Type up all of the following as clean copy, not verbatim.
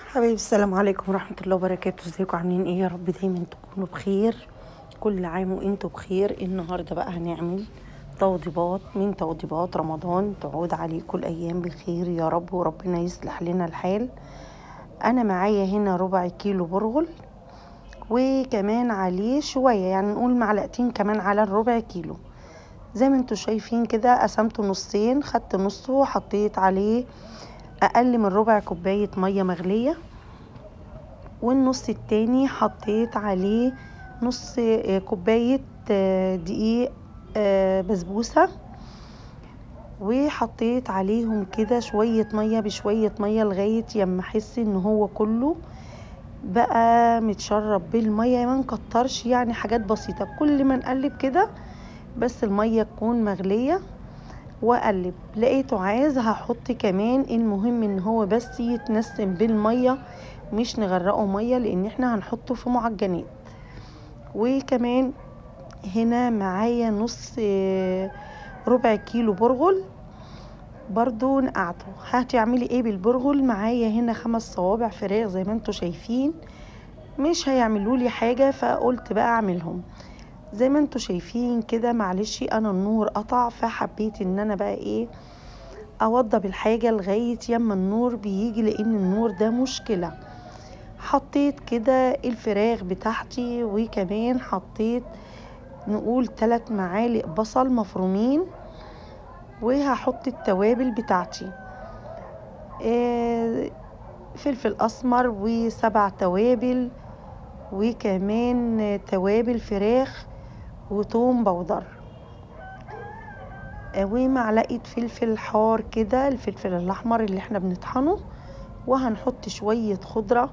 حبايبي السلام عليكم ورحمة الله وبركاته. ازيكم عاملين ايه؟ يا رب دايما تكونوا بخير. كل عام وانتم بخير. النهارده بقى هنعمل توضيبات من توضيبات رمضان تعود عليكم الايام بخير يا رب، وربنا يصلح لنا الحال. انا معايا هنا ربع كيلو برغل، وكمان عليه شوية، يعني نقول معلقتين كمان على الربع كيلو. زي ما انتم شايفين كده قسمته نصين، خدت نصه وحطيت عليه اقل من ربع كوباية مية مغلية، والنص التاني حطيت عليه نص كوباية دقيق بسبوسة، وحطيت عليهم كده شوية مية بشوية مية لغاية يما احس ان هو كله بقى متشرب بالمية. ما نكترش، يعني حاجات بسيطة، كل ما نقلب كده بس المية تكون مغلية واقلب. لقيته عايز هحط كمان، المهم ان هو بس يتنسم بالمية، مش نغرقه مية لان احنا هنحطه في معجنات. وكمان هنا معايا نص ربع كيلو برغل برضو نقعته. هتعملي ايه بالبرغل؟ معايا هنا 5 صوابع فراخ زي ما انتوا شايفين، مش هيعملوا لي حاجة، فقلت بقى اعملهم زي ما انتوا شايفين كده. معلش انا النور قطع، فحبيت ان انا بقى ايه اوضب الحاجة لغاية يما النور بيجي، لان النور ده مشكلة. حطيت كده الفراخ بتاعتي، وكمان حطيت نقول 3 معالق بصل مفرومين، وهحط التوابل بتاعتي، فلفل اسمر و7 توابل، وكمان توابل فراخ وتوم بودر، ومعلقة فلفل حار كده، الفلفل الاحمر اللي احنا بنطحنه. وهنحط شوية خضرة،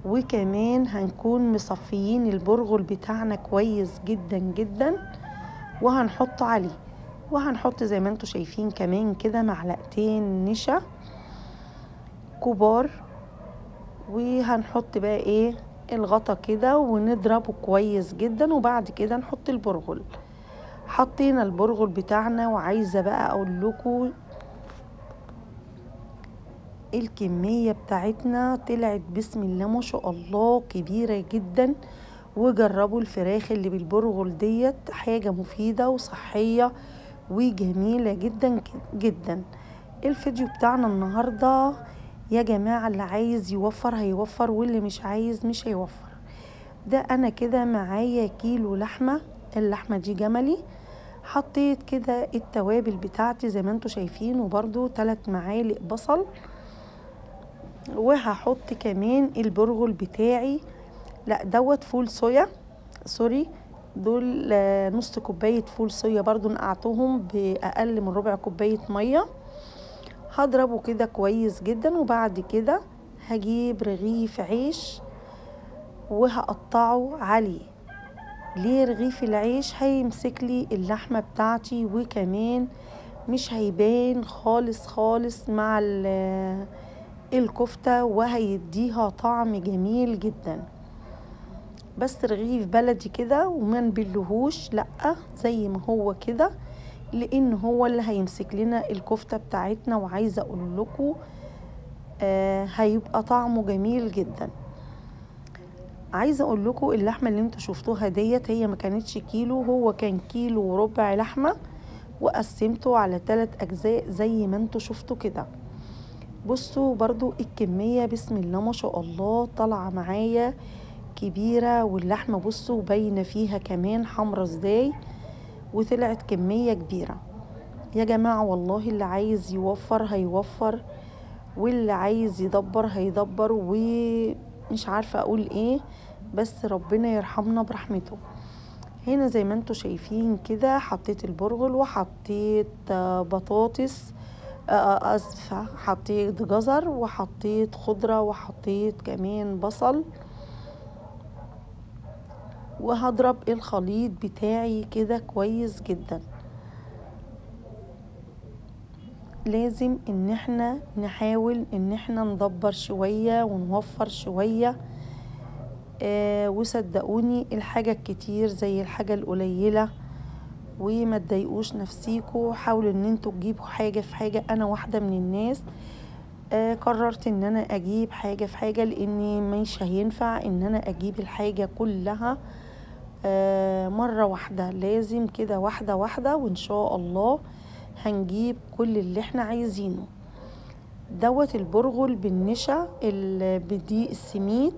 وكمان هنكون مصفيين البرغل بتاعنا كويس جدا جدا وهنحط عليه. وهنحط زي ما انتوا شايفين كمان كده معلقتين نشا كبار، وهنحط بقى ايه الغطا كده ونضربه كويس جدا. وبعد كده نحط البرغل. حطينا البرغل بتاعنا، وعايزة بقى اقول لكم الكمية بتاعتنا طلعت بسم الله ما شاء الله كبيرة جدا. وجربوا الفراخ اللي بالبرغل ديت، حاجة مفيدة وصحية وجميلة جدا جدا. الفيديو بتاعنا النهاردة يا جماعة، اللي عايز يوفر هيوفر، واللي مش عايز مش هيوفر. ده انا كده معايا كيلو لحمة، اللحمة دي جملي. حطيت كده التوابل بتاعتي زي ما انتوا شايفين، وبرضو 3 معالق بصل. وهحط كمان البرغل بتاعي، لا دوت فول صويا، سوري، دول نص كوباية فول صويا برضو نقعتهم بأقل من ربع كوباية مية. هضربه كده كويس جدا. وبعد كده هجيب رغيف عيش وهقطعه عليه. ليه رغيف العيش؟ هيمسك لي اللحمة بتاعتي، وكمان مش هيبان خالص خالص مع الكفتة، وهيديها طعم جميل جدا. بس رغيف بلدي كده وما نبلهوش، لا زي ما هو كده، لان هو اللي هيمسك لنا الكفتة بتاعتنا. وعايزة اقول لكم هيبقى طعمه جميل جدا. عايزة اقول لكم اللحمة اللي انتوا شفتوها ديت هي ما كانتش كيلو، هو كان كيلو وربع لحمة، وقسمته على 3 اجزاء زي ما انتوا شفتوا كده. بصوا برضو الكمية بسم الله ما شاء الله طالعة معايا كبيرة، واللحمة بصوا باينة فيها كمان حمرا ازاي، وطلعت كمية كبيرة يا جماعة. والله اللي عايز يوفر هيوفر، واللي عايز يدبر هيدبر، ومش عارفة اقول ايه، بس ربنا يرحمنا برحمته. هنا زي ما انتوا شايفين كده حطيت البرغل، وحطيت بطاطس، اسفة، حطيت جزر، وحطيت خضرة، وحطيت كمان بصل. وهضرب الخليط بتاعي كده كويس جدا. لازم ان احنا نحاول ان احنا ندبر شوية ونوفر شوية. وصدقوني الحاجة الكتير زي الحاجة القليلة، وما تضايقوش نفسيكوا. حاولوا ان انتوا تجيبوا حاجة في حاجة. انا واحدة من الناس قررت ان انا اجيب حاجة في حاجة، لاني مش هينفع ان انا اجيب الحاجة كلها مرة واحدة، لازم كده واحدة واحدة، وان شاء الله هنجيب كل اللي احنا عايزينه. دوت البرغل بالنشا بدقيق السميد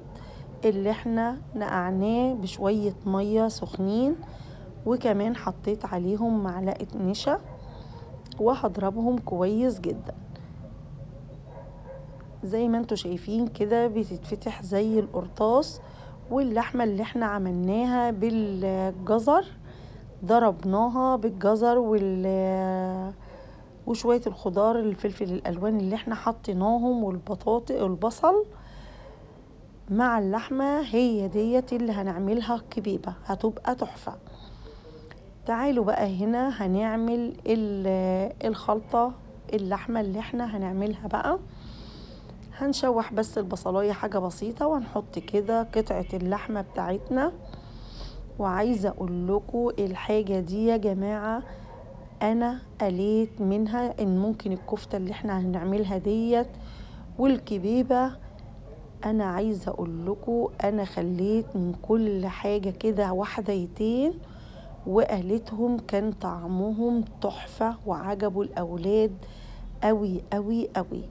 اللي احنا نقعناه بشوية مية سخنين، وكمان حطيت عليهم معلقة نشا وهضربهم كويس جدا. زي ما انتوا شايفين كده بتتفتح زي القرطاس. واللحمة اللي احنا عملناها بالجزر ضربناها بالجزر وشوية الخضار الفلفل الألوان اللي احنا حطيناهم والبطاطا والبصل مع اللحمة، هي ديت اللي هنعملها كبيبة، هتبقى تحفة. تعالوا بقى هنا هنعمل الخلطة. اللحمة اللي احنا هنعملها بقى هنشوح بس البصلاية حاجة بسيطة، وهنحط كده قطعة اللحمة بتاعتنا. وعايزة اقول لكم الحاجة دي يا جماعة انا قليت منها، ان ممكن الكفتة اللي احنا هنعملها ديت والكبيبة، انا عايزة اقول لكم انا خليت من كل حاجة كده وحديتين وقالتهم، كان طعمهم تحفة وعجبوا الاولاد قوي قوي قوي.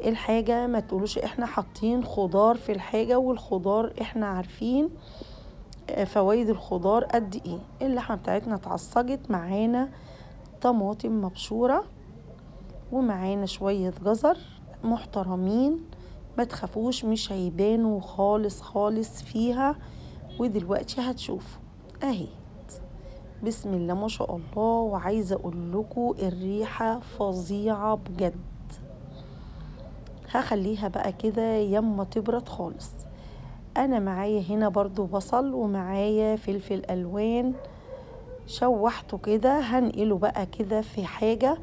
الحاجة ما تقولوش احنا حاطين خضار في الحاجة، والخضار احنا عارفين فوائد الخضار قد ايه. اللحمة بتاعتنا اتعصجت معانا، طماطم مبشورة ومعانا شوية جزر محترمين، ما تخافوش مش هيبانوا خالص خالص فيها. ودلوقتي هتشوفوا اهي، بسم الله ما شاء الله. وعايزة اقول لكم الريحة فظيعة بجد. هخليها بقى كده يما تبرد خالص. انا معايا هنا برضو بصل ومعايا فلفل الوان شوحته كده، هنقله بقى كده في حاجة.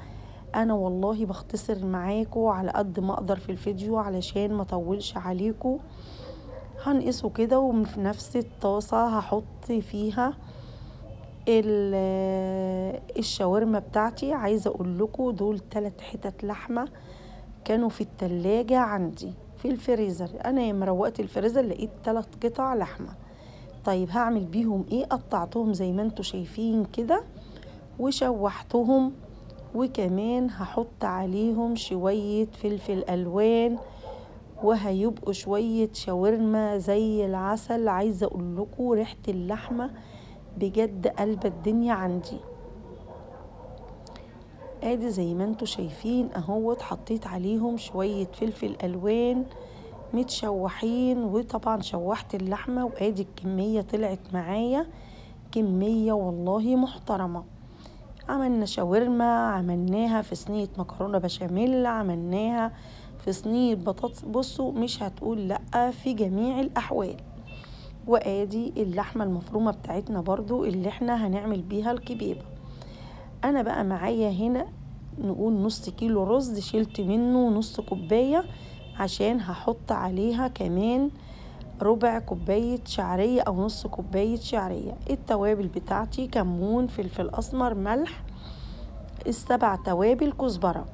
انا والله بختصر معاكم على قد ما اقدر في الفيديو علشان ما اطولش عليكم. هنقصه كده، وفي نفس الطاسة هحط فيها الشاورما بتاعتي. عايزة اقول لكم دول 3 حتت لحمة كانوا في التلاجة عندي في الفريزر. انا يوم روقت الفريزر لقيت 3 قطع لحمة. طيب هعمل بيهم ايه؟ قطعتهم زي ما انتوا شايفين كده وشوحتهم، وكمان هحط عليهم شوية فلفل الوان، وهيبقوا شوية شاورما زي العسل. عايزة اقول لكم ريحة اللحمة بجد قلب الدنيا عندي. ادي زي ما انتوا شايفين اهوت، حطيت عليهم شوية فلفل الوان متشوحين، وطبعا شوحت اللحمة. وادي الكمية طلعت معايا كمية والله محترمة. عملنا شاورما، عملناها في صينية مكرونة بشاميل، عملناها في صينية بطاطس. بصوا مش هتقول لأ في جميع الأحوال. وادي اللحمة المفرومة بتاعتنا برضو اللي احنا هنعمل بيها الكبيبة. انا بقى معايا هنا نقول نص كيلو رز، شلت منه نص كوباية عشان هحط عليها كمان ربع كوباية شعرية او نص كوباية شعرية. التوابل بتاعتي كمون، فلفل اسمر، ملح، ال7 توابل، كزبرة.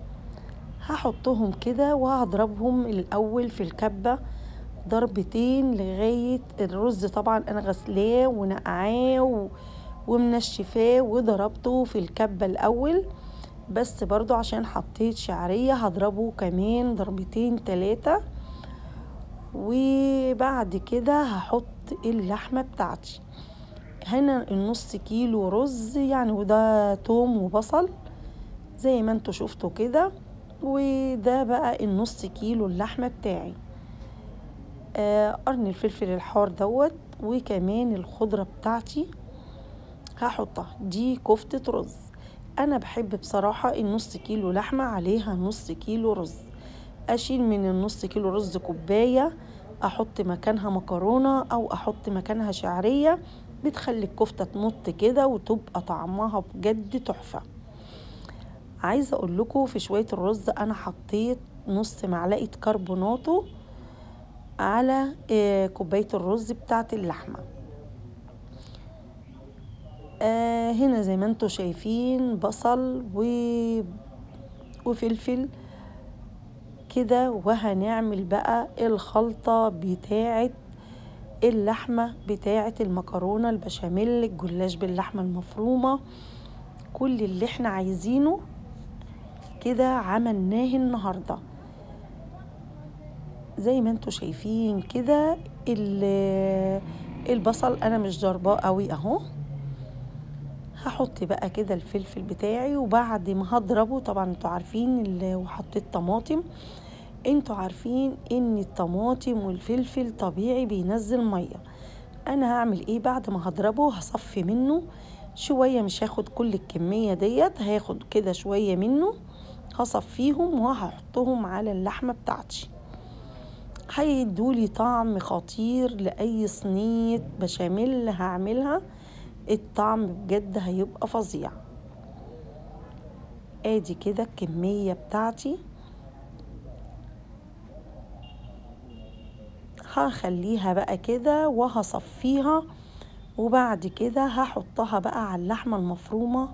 هحطهم كده وهضربهم الاول في الكبة ضربتين لغاية الرز. طبعا انا غسلاه ونقعاه ومنشفاه وضربته في الكبة الاول، بس برضو عشان حطيت شعرية هضربه كمان ضربتين 3. وبعد كده هحط اللحمة بتاعتي. هنا النص كيلو رز يعني، وده توم وبصل زي ما انتوا شفتوا كده. وده بقى النص كيلو اللحمة بتاعي. قرن الفلفل الحار دوت، وكمان الخضرة بتاعتي هحطها. دي كفتة رز. انا بحب بصراحة النص كيلو لحمة عليها نص كيلو رز. اشيل من النص كيلو رز كوباية، احط مكانها مكرونة او احط مكانها شعرية، بتخلي الكفتة تمط كده وتبقى طعمها بجد تحفة. عايزة اقول لكم في شوية الرز انا حطيت نص معلقة كربوناتو على كوباية الرز بتاعت اللحمة. هنا زي ما انتوا شايفين بصل وفلفل كده وهنعمل بقى الخلطة بتاعة اللحمة بتاعة المكرونة البشاميل، الجلاش باللحمة المفرومة، كل اللي احنا عايزينه كده عملناه النهاردة. زي ما انتوا شايفين كده البصل انا مش ضرباه قوي اهو. هحط بقى كده الفلفل بتاعي، وبعد ما هضربه طبعا انتوا عارفين وحطيت طماطم، انتوا عارفين ان الطماطم والفلفل طبيعي بينزل مية. انا هعمل ايه؟ بعد ما هضربه هصفي منه شوية، مش هاخد كل الكمية ديت، هاخد كده شوية منه هصفيهم وهحطهم على اللحمة بتاعتي. هيدولي طعم خطير لأي صينية بشاميل هعملها، الطعم بجد هيبقى فظيع. ادي كده الكمية بتاعتي، هخليها بقى كده وهصفيها، وبعد كده هحطها بقى على اللحمة المفرومة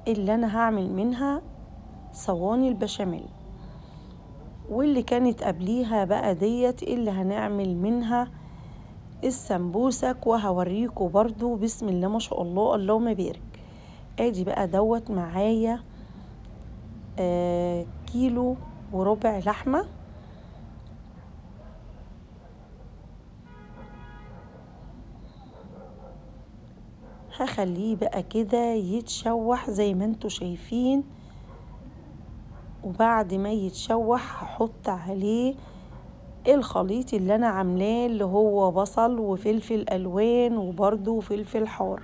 اللي انا هعمل منها صواني البشاميل، واللي كانت قبليها بقى ديت اللي هنعمل منها السمبوسك، وهوريكم برضو بسم الله ما شاء الله اللهم بارك. ادي بقى دوت معايا 1.4 كيلو لحمة. هخليه بقى كده يتشوح زي ما انتوا شايفين، وبعد ما يتشوح هحط عليه الخليط اللي انا عاملاه اللي هو بصل وفلفل الوان وبرضو فلفل حار.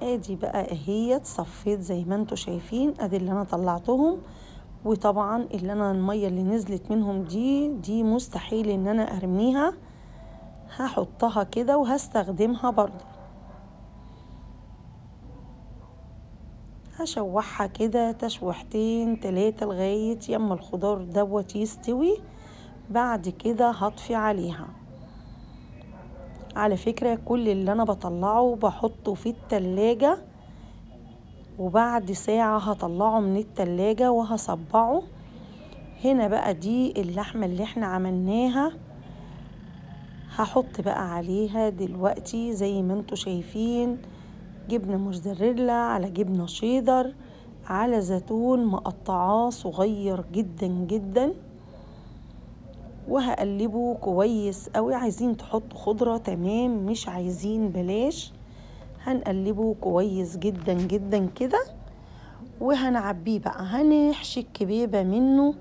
ادي بقى اهيت صفيت زي ما انتوا شايفين، ادي اللي انا طلعتهم، وطبعا اللي انا المية اللي نزلت منهم دي مستحيل ان انا ارميها، هحطها كده وهستخدمها برضو. هشوحها كده تشويحتين 3 لغاية يما الخضار دوت يستوي، بعد كده هطفي عليها. على فكرة كل اللي انا بطلعه بحطه في التلاجة، وبعد ساعة هطلعه من التلاجة وهصبعه. هنا بقى دي اللحمة اللي احنا عملناها، هحط بقى عليها دلوقتي زي ما انتوا شايفين جبنة موزاريلا على جبنة شيدر على زيتون مقطعاه صغير جدا جدا، وهقلبه كويس قوي. عايزين تحطوا خضرة تمام، مش عايزين بلاش. هنقلبه كويس جدا جدا كده، وهنعبيه بقى، هنحشي الكبيبة منه،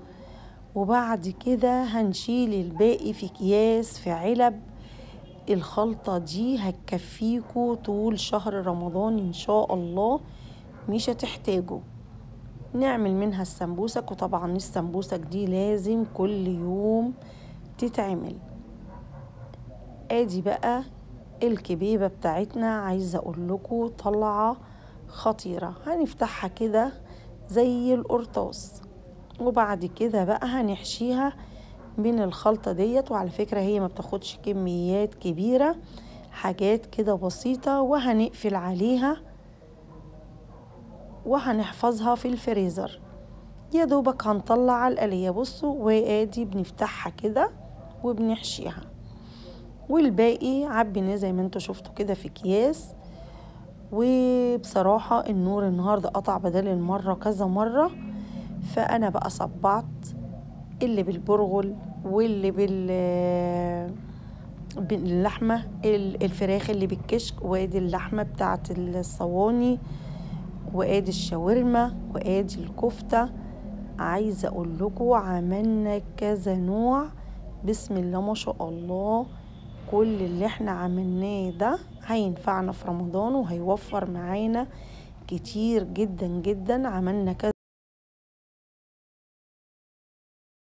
وبعد كده هنشيل الباقي في اكياس في علب. الخلطة دي هتكفيكوا طول شهر رمضان ان شاء الله، مش هتحتاجوا. نعمل منها السمبوسك، وطبعا السمبوسك دي لازم كل يوم تتعمل. ادي بقى الكبيبة بتاعتنا، عايزة اقول لكم طلعة خطيرة. هنفتحها كده زي القرطاس، وبعد كده بقى هنحشيها من الخلطة ديت. وعلى فكرة هي ما بتاخدش كميات كبيرة، حاجات كده بسيطة، وهنقفل عليها وهنحفظها في الفريزر. يا دوبك هنطلع على القلية. بصوا وادي بنفتحها كده وبنحشيها، والباقي عبيناه زي ما انتوا شفتوا كده في اكياس. وبصراحة النور النهاردة قطع بدل المرة كذا مرة، فانا بقى صبعت اللي بالبرغل واللي باللحمة الفراخ اللي بالكشك، وادي اللحمة بتاعت الصواني، وادي الشاورما، وادي الكفتة. عايزة اقول لكم عملنا كذا نوع بسم الله ما شاء الله. كل اللي احنا عملناه ده هينفعنا في رمضان وهيوفر معانا كتير جدا جدا. عملنا كذا